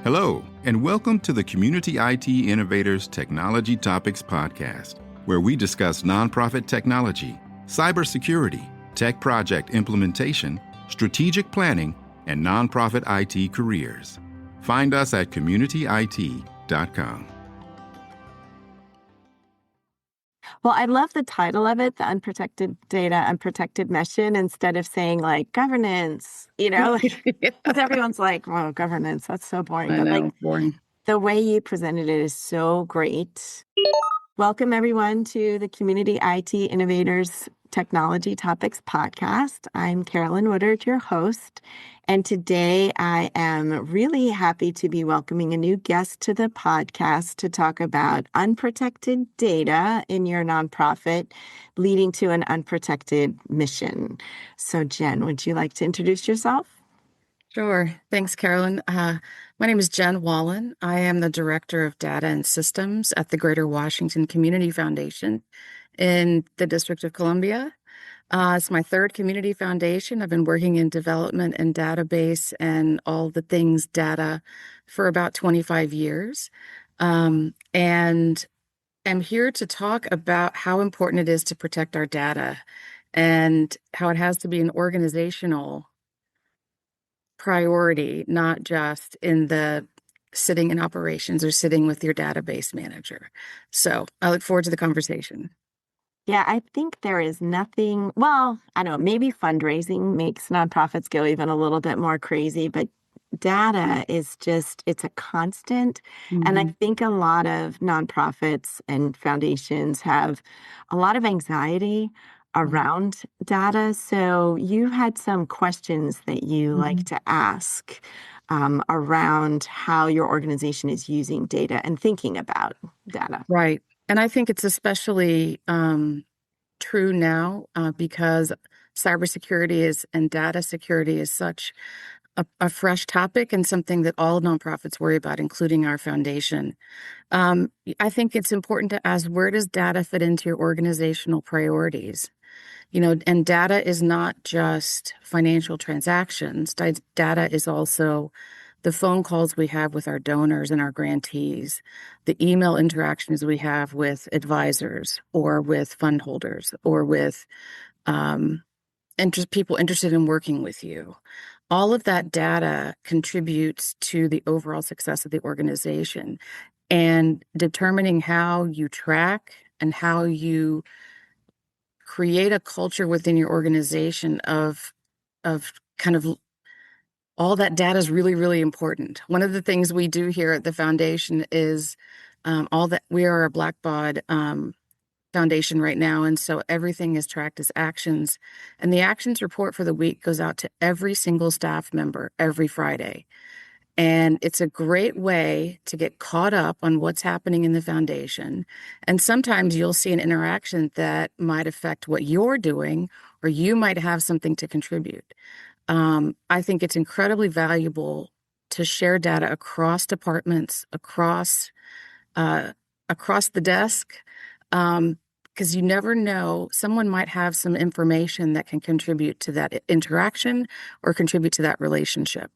Hello, and welcome to the Community IT Innovators Technology Topics Podcast, where we discuss nonprofit technology, cybersecurity, tech project implementation, strategic planning, and nonprofit IT careers. Find us at communityit.com. Well, I love the title of it, the Unprotected Data, Unprotected Mission, instead of saying like governance, because everyone's like, well, governance, that's so boring. I know, boring. The way you presented it is so great. Welcome, everyone, to the Community IT Innovators Technology Topics Podcast. I'm Carolyn Woodard, your host, and today I am really happy to be welcoming a new guest to the podcast to talk about unprotected data in your nonprofit leading to an unprotected mission. So, Jen, would you like to introduce yourself? Sure. Thanks, Carolyn. My name is Jenn Walen. I am the Director of Data and Systems at the Greater Washington Community Foundation in the District of Columbia. It's my third community foundation. I've been working in development and database and all the things data for about 25 years. And I'm here to talk about how important it is to protect our data and how it has to be an organizational priority, not just in the sitting in operations or sitting with your database manager. So I look forward to the conversation. Yeah, I think there is nothing, well, I don't know, maybe fundraising makes nonprofits go even a little bit more crazy, but data is just, it's a constant. Mm-hmm. And I think a lot of nonprofits and foundations have a lot of anxiety around data. So you had some questions that you like to ask around how your organization is using data and thinking about data. Right. And I think it's especially true now because cybersecurity and data security is such a fresh topic and something that all nonprofits worry about, including our foundation. I think it's important to ask, where does data fit into your organizational priorities? And data is not just financial transactions. Data is also the phone calls we have with our donors and our grantees, the email interactions we have with advisors or with fund holders or with people interested in working with you. All of that data contributes to the overall success of the organization, and determining how you track and how you create a culture within your organization of kind of all that data is really, really important. One of the things we do here at the foundation is we are a Blackbaud foundation right now, and so everything is tracked as actions. And the actions report for the week goes out to every single staff member every Friday. And it's a great way to get caught up on what's happening in the foundation. And sometimes you'll see an interaction that might affect what you're doing, or you might have something to contribute. I think it's incredibly valuable to share data across departments, across the desk, because you never know, someone might have some information that can contribute to that interaction or contribute to that relationship.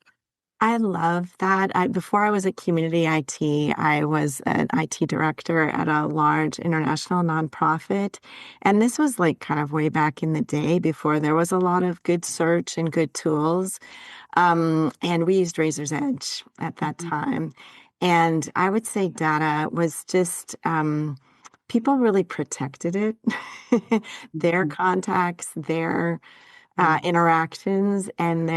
I love that. Before I was at Community IT, I was an IT director at a large international nonprofit. And this was like kind of way back in the day before there was a lot of good search and good tools. And we used Razor's Edge at that time. And I would say data was just, people really protected it, their contacts, their interactions, and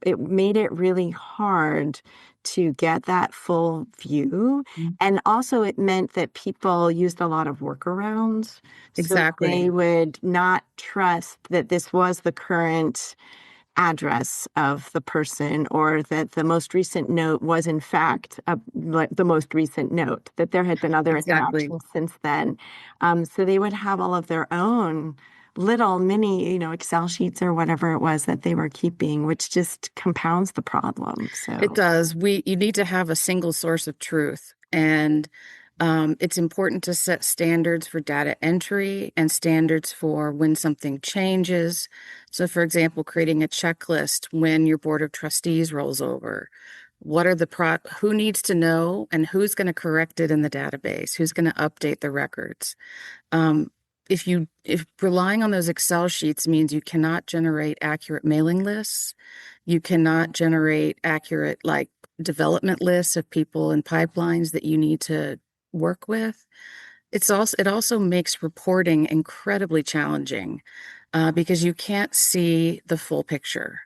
it made it really hard to get that full view. And also it meant that people used a lot of workarounds. Exactly. So they would not trust that this was the current address of the person, or that the most recent note was in fact the most recent note, that there had been other interactions since then. So they would have all of their own little mini, Excel sheets or whatever it was that they were keeping, which just compounds the problem. So it does. You need to have a single source of truth, and it's important to set standards for data entry and standards for when something changes. So, for example, creating a checklist when your board of trustees rolls over, What are who needs to know and who's going to correct it in the database? Who's going to update the records? Um, if relying on those Excel sheets means you cannot generate accurate mailing lists, you cannot generate accurate like development lists of people and pipelines that you need to work with. It also makes reporting incredibly challenging because you can't see the full picture.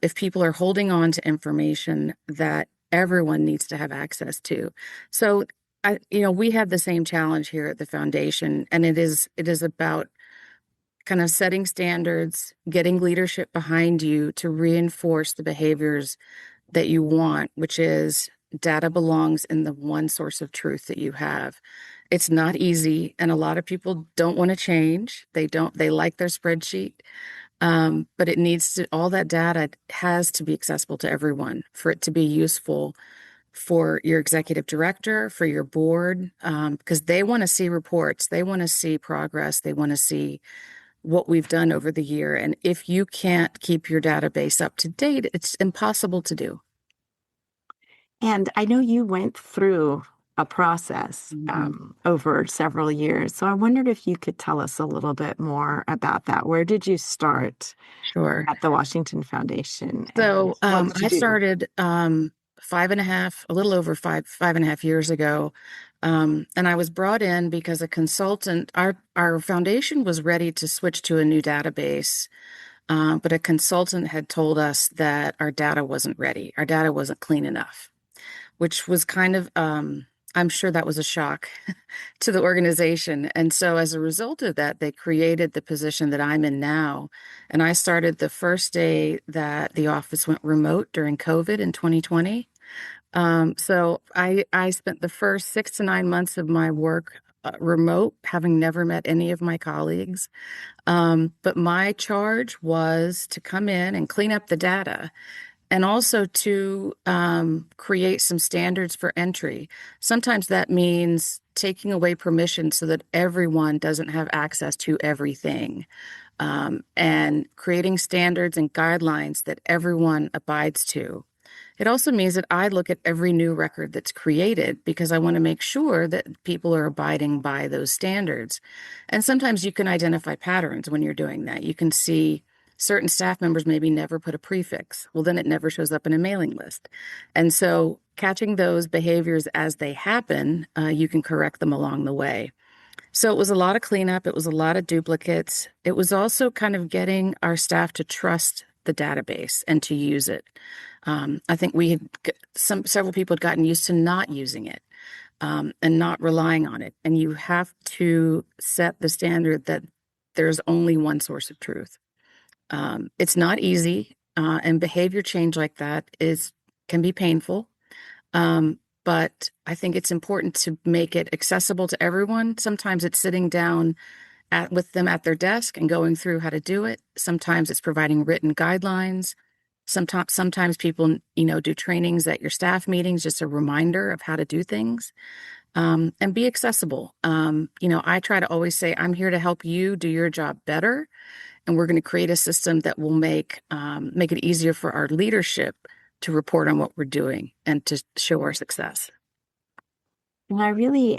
If people are holding on to information that everyone needs to have access to. So we have the same challenge here at the foundation, and it is about kind of setting standards, getting leadership behind you to reinforce the behaviors that you want, which is data belongs in the one source of truth that you have. It's not easy, and a lot of people don't want to change. They like their spreadsheet. But all that data has to be accessible to everyone for it to be useful for your executive director, for your board, because they want to see reports, they want to see progress, they want to see what we've done over the year. And if you can't keep your database up to date, it's impossible to do. And I know you went through a process over several years. So I wondered if you could tell us a little bit more about that. Where did you start Sure. at the Washington Foundation? So And what did you I do? started a little over 5.5 years ago. And I was brought in because a consultant, our foundation was ready to switch to a new database, but a consultant had told us that our data wasn't ready. Our data wasn't clean enough, which was kind of, I'm sure that was a shock to the organization. And so as a result of that, they created the position that I'm in now. And I started the first day that the office went remote during COVID in 2020. So I spent the first 6 to 9 months of my work remote, having never met any of my colleagues. But my charge was to come in and clean up the data and also to create some standards for entry. Sometimes that means taking away permission so that everyone doesn't have access to everything, and creating standards and guidelines that everyone abides to. It also means that I look at every new record that's created because I want to make sure that people are abiding by those standards. And sometimes you can identify patterns when you're doing that. You can see certain staff members maybe never put a prefix. Well, then it never shows up in a mailing list. And so catching those behaviors as they happen, you can correct them along the way. So it was a lot of cleanup. It was a lot of duplicates. It was also kind of getting our staff to trust the database and to use it. I think several people had gotten used to not using it, and not relying on it. And you have to set the standard that there's only one source of truth. It's not easy, and behavior change like that can be painful. But I think it's important to make it accessible to everyone. Sometimes it's sitting down with them at their desk and going through how to do it. Sometimes it's providing written guidelines. Sometimes people, do trainings at your staff meetings, just a reminder of how to do things, and be accessible. I try to always say, I'm here to help you do your job better. And we're going to create a system that will make it easier for our leadership to report on what we're doing and to show our success. And I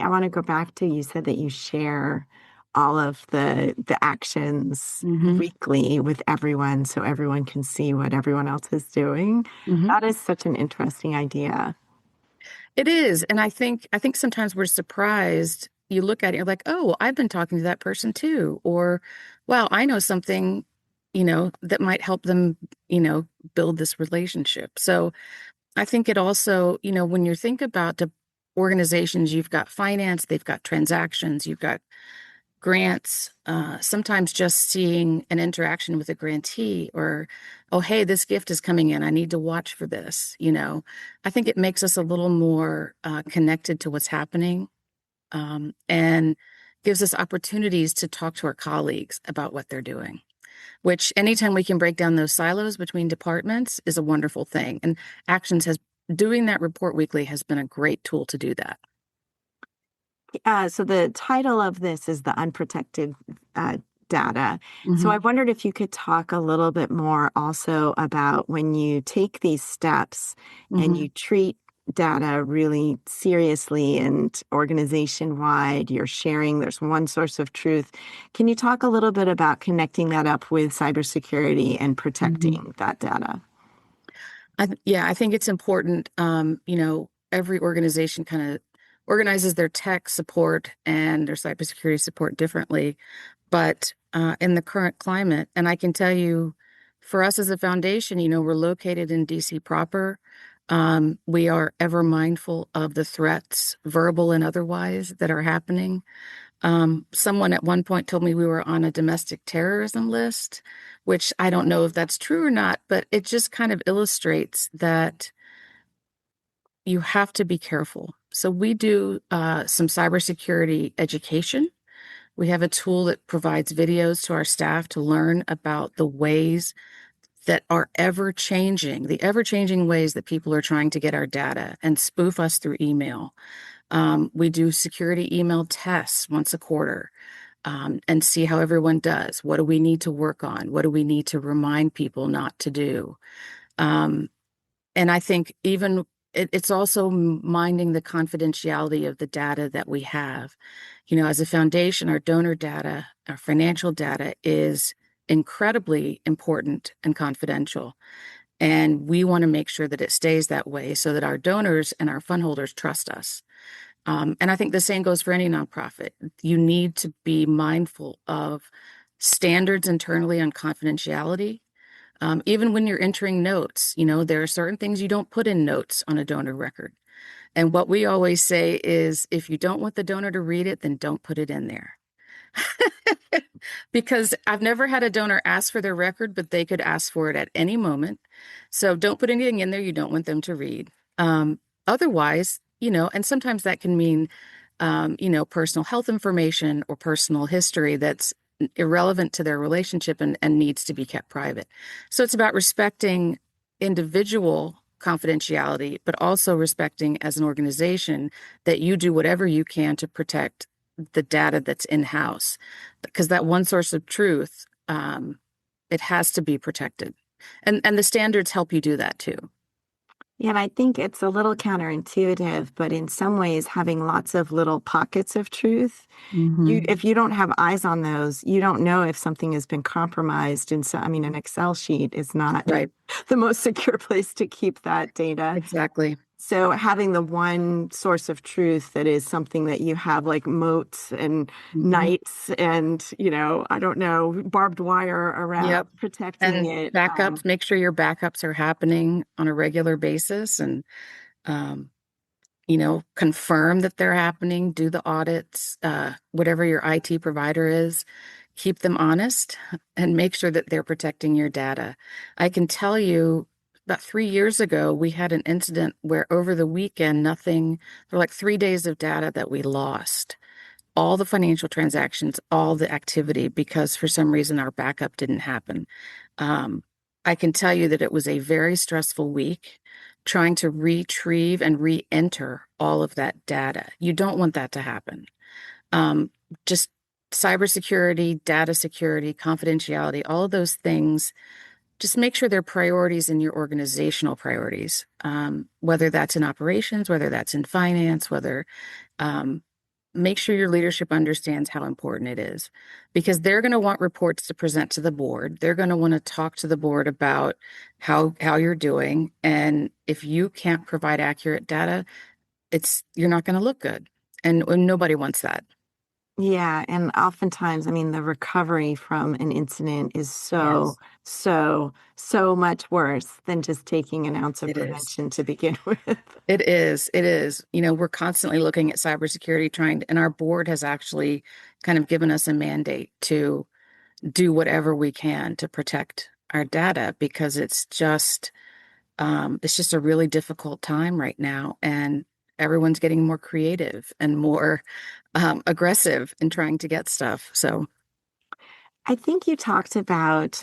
want to go back to, you said that you share all of the actions weekly with everyone so everyone can see what everyone else is doing. That is such an interesting idea. It is. And I think sometimes we're surprised. You look at it, you're like, oh, well, I've been talking to that person too. Or, wow, I know something, that might help them, build this relationship. So I think it also, when you think about the organizations, you've got finance, they've got transactions, you've got grants, sometimes just seeing an interaction with a grantee or, oh, hey, this gift is coming in. I need to watch for this. I think it makes us a little more connected to what's happening, and gives us opportunities to talk to our colleagues about what they're doing, which anytime we can break down those silos between departments is a wonderful thing. And doing that report weekly has been a great tool to do that. So the title of this is the Unprotected data. So Hmm. I wondered if you could talk a little bit more also about when you take these steps and Hmm. you treat data really seriously and organization wide, you're sharing, there's one source of truth. Can you talk a little bit about connecting that up with cybersecurity and Hmm. protecting that data? Yeah, I think it's important. Every organization kind of organizes their tech support and their cybersecurity support differently. But in the current climate, and I can tell you, for us as a foundation, we're located in DC proper. We are ever mindful of the threats, verbal and otherwise, that are happening. Someone at one point told me we were on a domestic terrorism list, which I don't know if that's true or not, but it just kind of illustrates that you have to be careful. So we do some cybersecurity education. We have a tool that provides videos to our staff to learn about the ways that are ever changing, the ever changing ways that people are trying to get our data and spoof us through email. We do security email tests once a quarter, and see how everyone does. What do we need to work on? What do we need to remind people not to do? Um, and I think it's also minding the confidentiality of the data that we have. As a foundation, our donor data, our financial data is incredibly important and confidential. And we want to make sure that it stays that way so that our donors and our fund holders trust us. And I think the same goes for any nonprofit. You need to be mindful of standards internally on confidentiality. Even when you're entering notes, there are certain things you don't put in notes on a donor record. And what we always say is if you don't want the donor to read it, then don't put it in there. Because I've never had a donor ask for their record, but they could ask for it at any moment. So don't put anything in there you don't want them to read. Otherwise, and sometimes that can mean, personal health information or personal history that's irrelevant to their relationship and needs to be kept private. So it's about respecting individual confidentiality, but also respecting as an organization that you do whatever you can to protect the data that's in-house, because that one source of truth, it has to be protected. And the standards help you do that too. Yeah, and I think it's a little counterintuitive, but in some ways, having lots of little pockets of truth, Hmm. if you don't have eyes on those, you don't know if something has been compromised. And so, I mean, an Excel sheet is not Right. the most secure place to keep that data. Exactly. So having the one source of truth that is something that you have like moats and Hmm. knights and, I don't know, barbed wire around Yep. protecting And it. backups, make sure your backups are happening on a regular basis and, um, confirm that they're happening, do the audits, whatever your IT provider is, keep them honest and make sure that they're protecting your data. I can tell you about 3 years ago, we had an incident where over the weekend, there were like 3 days of data that we lost. All the financial transactions, all the activity, because for some reason our backup didn't happen. Um, I can tell you that it was a very stressful week trying to retrieve and re-enter all of that data. You don't want that to happen. Just cybersecurity, data security, confidentiality, all of those things, just make sure they're priorities in your organizational priorities, whether that's in operations, whether that's in finance, whether um, make sure your leadership understands how important it is because they're going to want reports to present to the board. They're going to want to talk to the board about how you're doing. And if you can't provide accurate data, you're not going to look good. And nobody wants that. Yeah, and oftentimes, I mean, the recovery from an incident is so, Yes, so, so much worse than just taking an ounce of it is. prevention to begin with. It is. It is. We're constantly looking at cybersecurity, and our board has actually kind of given us a mandate to do whatever we can to protect our data because it's just a really difficult time right now, and everyone's getting more creative and more aggressive in trying to get stuff. So, I think you talked about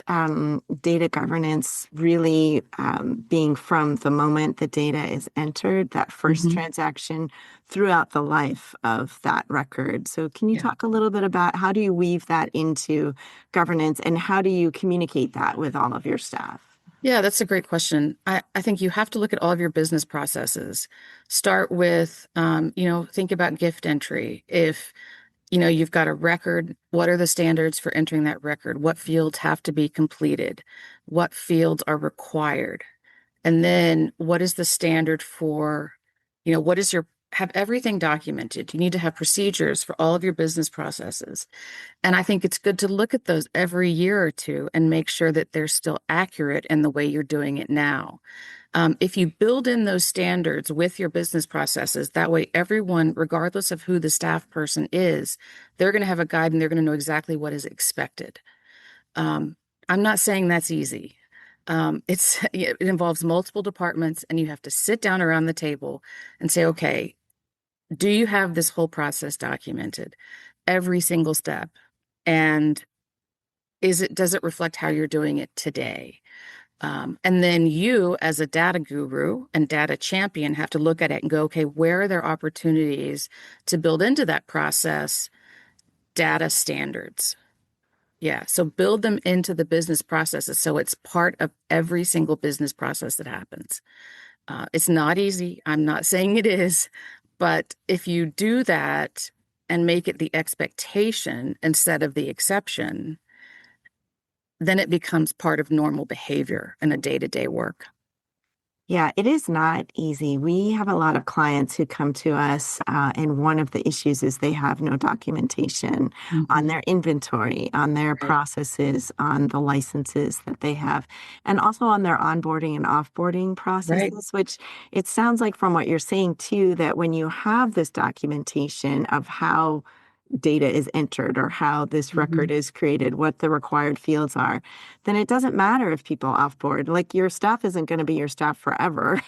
data governance really being from the moment the data is entered, that first Hmm. transaction throughout the life of that record. So, can you Yeah. talk a little bit about how do you weave that into governance and how do you communicate that with all of your staff? Yeah, that's a great question. I think you have to look at all of your business processes. Start with, think about gift entry. If you've got a record. What are the standards for entering that record? What fields have to be completed? What fields are required? And then what is the standard for, what is have everything documented. You need to have procedures for all of your business processes. And I think it's good to look at those every year or two and make sure that they're still accurate in the way you're doing it now. If you build in those standards with your business processes, that way everyone, regardless of who the staff person is, they're going to have a guide and they're going to know exactly what is expected. Um, I'm not saying that's easy. It involves multiple departments, and you have to sit down around the table and say, okay, do you have this whole process documented, every single step? And does it reflect how you're doing it today? And then you, as a data guru and data champion, have to look at it and go, okay, where are there opportunities to build into that process data standards? Yeah, so build them into the business processes so it's part of every single business process that happens. It's not easy. I'm not saying it is, but if you do that and make it the expectation instead of the exception, then it becomes part of normal behavior in a day-to-day work. Yeah, it is not easy. We have a lot of clients who come to us, and one of the issues is they have no documentation on Hmm. their inventory, on their Right, processes, on the licenses that they have, and also on their onboarding and offboarding right. processes, which it sounds like from what you're saying too, that when you have this documentation of how data is entered or how this Hmm. record is created, what the required fields are, then it doesn't matter if people offboard. Like your staff isn't going to be your staff forever.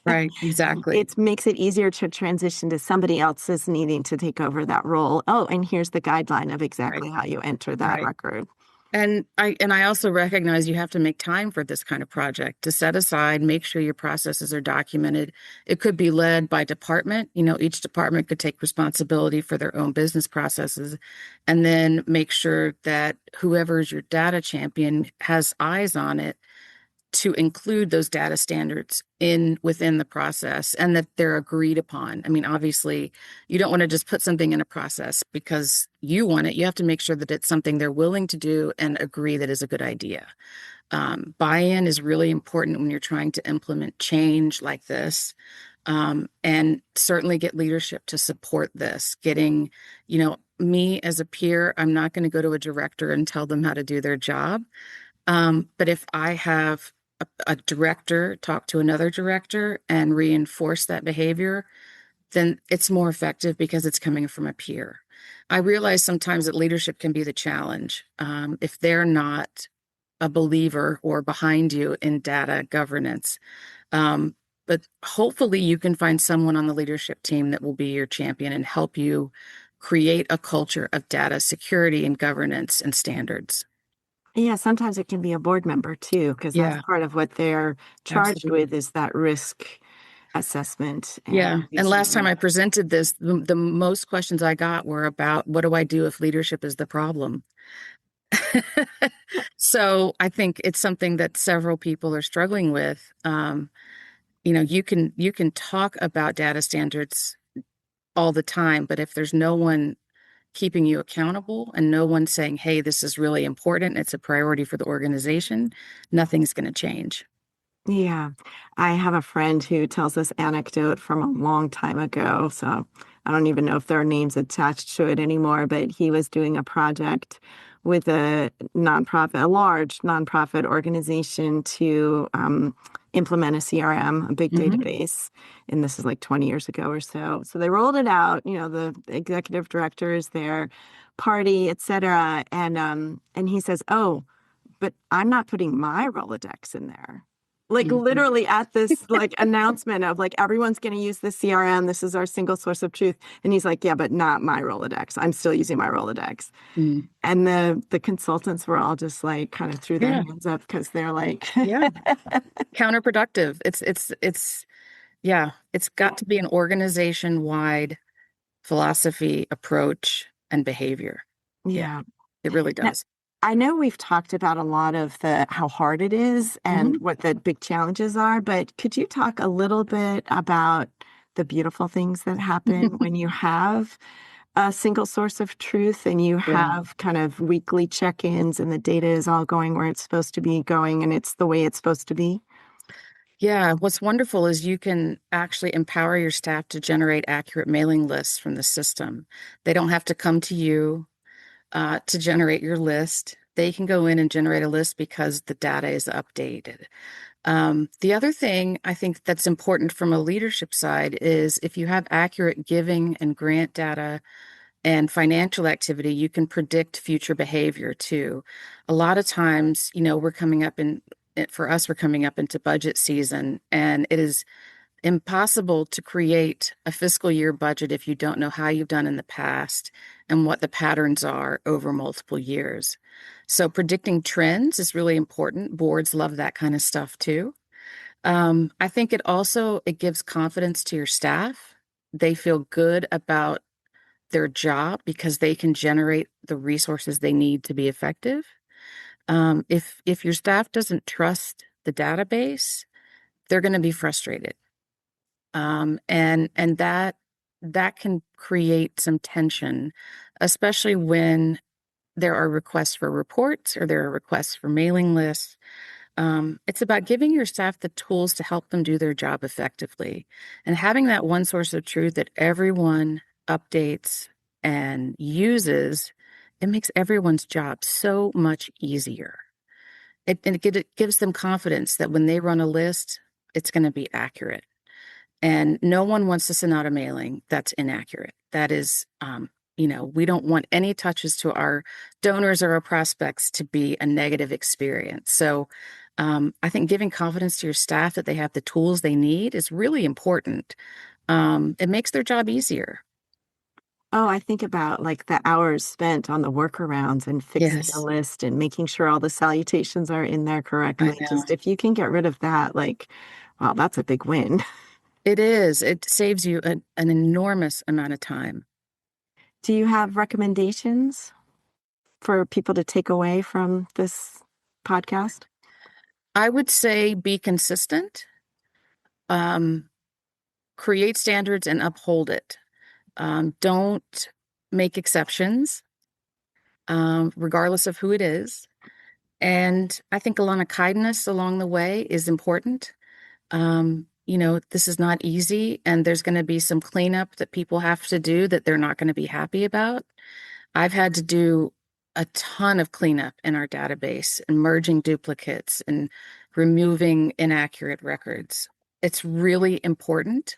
Right, exactly. It makes it easier to transition to somebody else's needing to take over that role. Oh, and here's the guideline of Right, exactly how you enter that right. record. And I also recognize you have to make time for this kind of project to set aside, make sure your processes are documented. It could be led by department. Each department could take responsibility for their own business processes, and then make sure that whoever is your data champion has eyes on it to include those data standards in within the process and that they're agreed upon. I mean, obviously, you don't want to just put something in a process because you want it. You have to make sure that it's something they're willing to do and agree that is a good idea. Buy-in is really important when you're trying to implement change like this. And certainly get leadership to support this. Me as a peer, I'm not going to go to a director and tell them how to do their job. But if I have a director talk to another director and reinforce that behavior, then it's more effective because it's coming from a peer. I realize sometimes that leadership can be the challenge. If they're not a believer or behind you in data governance. But hopefully you can find someone on the leadership team that will be your champion and help you create a culture of data security and governance and standards. Yeah, sometimes it can be a board member too, because that's Yeah, part of what they're charged absolutely. with is that risk assessment and Yeah. And last time obviously. I presented this, the most questions I got were about what do I do if leadership is the problem? So I think it's something that several people are struggling with. You can talk about data standards all the time, but if there's no one keeping you accountable and no one saying, hey, this is really important, it's a priority for the organization, nothing's going to change. Yeah, I have a friend who tells this anecdote from a long time ago. So I don't even know if there are names attached to it anymore, but he was doing a project with a nonprofit, a large nonprofit organization to implement a CRM, a big Hmm. database. And this is like 20 years ago or so. So they rolled it out, the executive director is there, party, et cetera. And he says, oh, but I'm not putting my Rolodex in there. like Mhm. literally at this like announcement of like everyone's going to use the CRM. This is our single source of truth. And he's like, yeah, but not my Rolodex. I'm still using my Rolodex. Mm. And the consultants were all just like kind of threw their Yeah, hands up because they're like, yeah. Counterproductive. Yeah, it's got to be an organization-wide philosophy, approach, and behavior. Yeah, yeah. it really Now, does. I know we've talked about a lot of the how hard it is and Hmm. what the big challenges are, but could you talk a little bit about the beautiful things that happen when you have a single source of truth and you Yeah. have kind of weekly check-ins and the data is all going where it's supposed to be going and it's the way it's supposed to be? Yeah, what's wonderful is you can actually empower your staff to generate accurate mailing lists from the system. They don't have to come to you to generate your list. They can go in and generate a list because the data is updated. The other thing I think that's important from a leadership side is if you have accurate giving and grant data and financial activity, you can predict future behavior too. A lot of times, we're coming up for us, we're coming up into budget season, and it is impossible to create a fiscal year budget if you don't know how you've done in the past and what the patterns are over multiple years. So predicting trends is really important. Boards love that kind of stuff too. I think it gives confidence to your staff. They feel good about their job because they can generate the resources they need to be effective. If your staff doesn't trust the database, they're going to be frustrated, and that can create some tension, especially when there are requests for reports or there are requests for mailing lists. It's about giving your staff the tools to help them do their job effectively and having that one source of truth that everyone updates and uses. It makes everyone's job so much easier. It gives them confidence that when they run a list, it's going to be accurate. And no one wants to send out a mailing that's inaccurate. That is, we don't want any touches to our donors or our prospects to be a negative experience. So I think giving confidence to your staff that they have the tools they need is really important. It makes their job easier. Oh, I think about like the hours spent on the workarounds and fixing the Yes, list and making sure all the salutations are in there I correctly. know. Just if you can get rid of that, like, wow, that's a big win. It is. It saves you an enormous amount of time. Do you have recommendations for people to take away from this podcast? I would say be consistent, um, create standards and uphold it. Don't make exceptions, regardless of who it is. And I think a lot of kindness along the way is important. This is not easy, and there's going to be some cleanup that people have to do that they're not going to be happy about. I've had to do a ton of cleanup in our database and merging duplicates and removing inaccurate records. It's really important.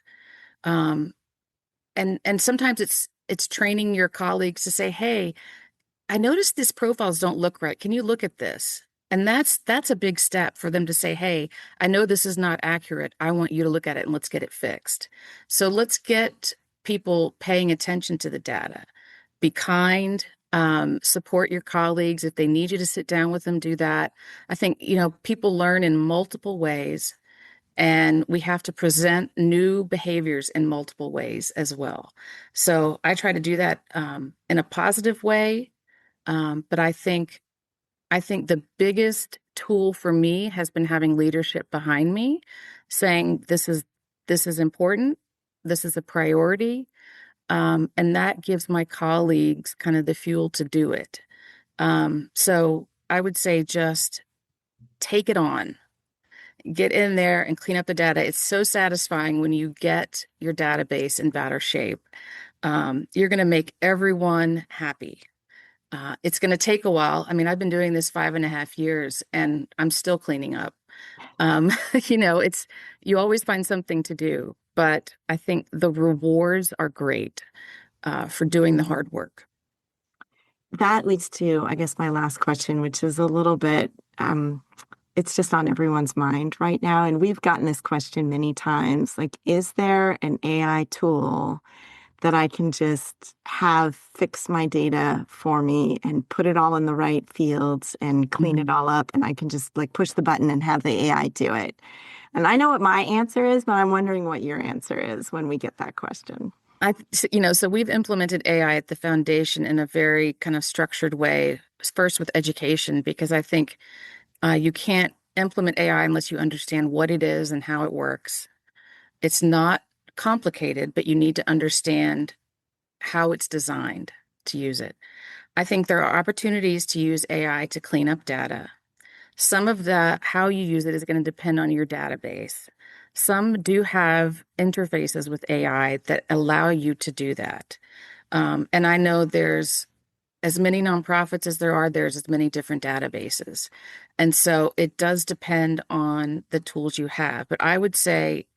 Um, and sometimes it's training your colleagues to say, "Hey, I noticed these profiles don't look right. Can you look at this?" And that's a big step for them to say, "Hey, I know this is not accurate. I want you to look at it and let's get it fixed." So let's get people paying attention to the data. Be kind, support your colleagues. If they need you to sit down with them, do that. I think, people learn in multiple ways, and we have to present new behaviors in multiple ways as well. So I try to do that in a positive way, but I think the biggest tool for me has been having leadership behind me, saying this is important, this is a priority, and that gives my colleagues kind of the fuel to do it. So I would say just take it on. Get in there and clean up the data. It's so satisfying when you get your database in better shape. You're going to make everyone happy. It's going to take a while. I mean, I've been doing this 5.5 years and I'm still cleaning up. Um, it's you always find something to do, but I think the rewards are great for doing the hard work. That leads to, I guess, my last question, which is a little bit it's just on everyone's mind right now. And we've gotten this question many times, like, is there an AI tool that I can just have fix my data for me and put it all in the right fields and clean it all up, and I can just like push the button and have the AI do it? And I know what my answer is, but I'm wondering what your answer is when we get that question. So we've implemented AI at the foundation in a very kind of structured way, first with education, because I think you can't implement AI unless you understand what it is and how it works. It's not complicated, but you need to understand how it's designed to use it. I think there are opportunities to use AI to clean up data. Some of the how you use it is going to depend on your database. Some do have interfaces with AI that allow you to do that. And I know there's as many nonprofits as there's as many different databases. And so it does depend on the tools you have. But I would say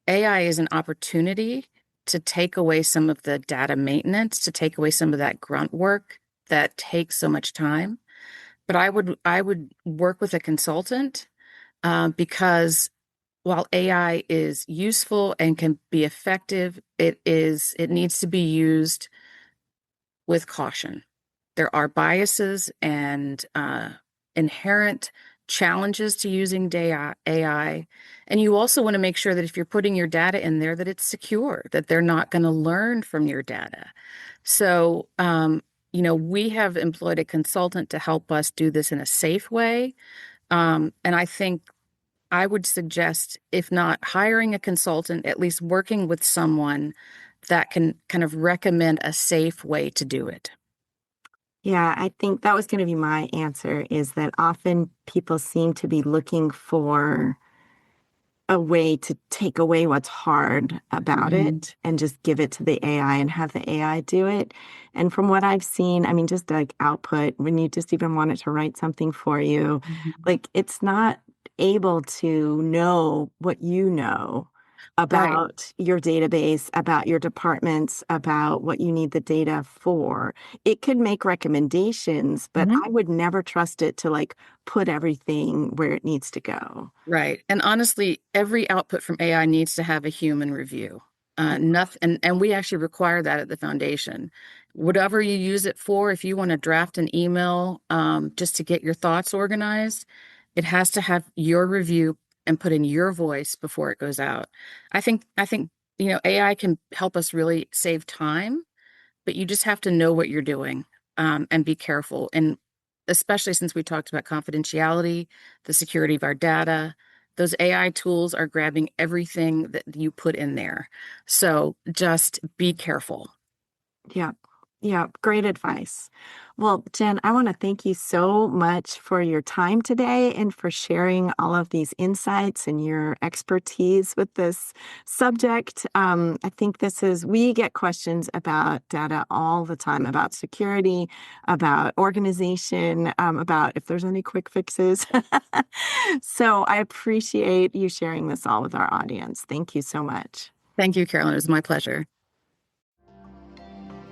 AI is an opportunity to take away some of the data maintenance, to take away some of that grunt work that takes so much time. But I would work with a consultant because while AI is useful and can be effective, it needs to be used with caution. There are biases and inherent challenges to using AI. And you also want to make sure that if you're putting your data in there, that it's secure, that they're not going to learn from your data. So, we have employed a consultant to help us do this in a safe way. And I think I would suggest, if not hiring a consultant, at least working with someone that can kind of recommend a safe way to do it. Yeah, I think that was going to be my answer, is that often people seem to be looking for a way to take away what's hard about it and just give it to the AI and have the AI do it. And from what I've seen, I mean, just like output, when you just even want it to write something for you, like it's not able to know what you know Right. about your database, about your departments, about what you need the data for. It could make recommendations, but Mhm. I would never trust it to like put everything where it needs to go. Right. And honestly, every output from AI needs to have a human review. Nothing, and we actually require that at the foundation. Whatever you use it for, if you want to draft an email just to get your thoughts organized, it has to have your review and put in your voice before it goes out. I think AI can help us really save time, but you just have to know what you're doing and be careful. And especially since we talked about confidentiality, the security of our data, those AI tools are grabbing everything that you put in there. So just be careful. Yeah. Yeah. Great advice. Well, Jen, I want to thank you so much for your time today and for sharing all of these insights and your expertise with this subject. I think we get questions about data all the time, about security, about organization, about if there's any quick fixes. So I appreciate you sharing this all with our audience. Thank you so much. Thank you, Carolyn. It was my pleasure.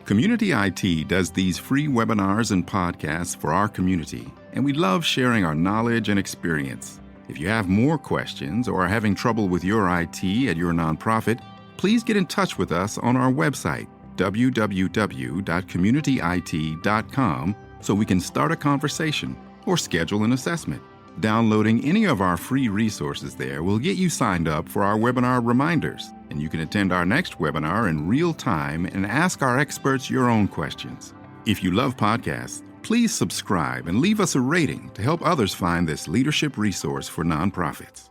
Community IT does these free webinars and podcasts for our community, and we love sharing our knowledge and experience. If you have more questions or are having trouble with your IT at your nonprofit, please get in touch with us on our website, www.communityit.com, so we can start a conversation or schedule an assessment. Downloading any of our free resources there will get you signed up for our webinar reminders, and you can attend our next webinar in real time and ask our experts your own questions. If you love podcasts, please subscribe and leave us a rating to help others find this leadership resource for nonprofits.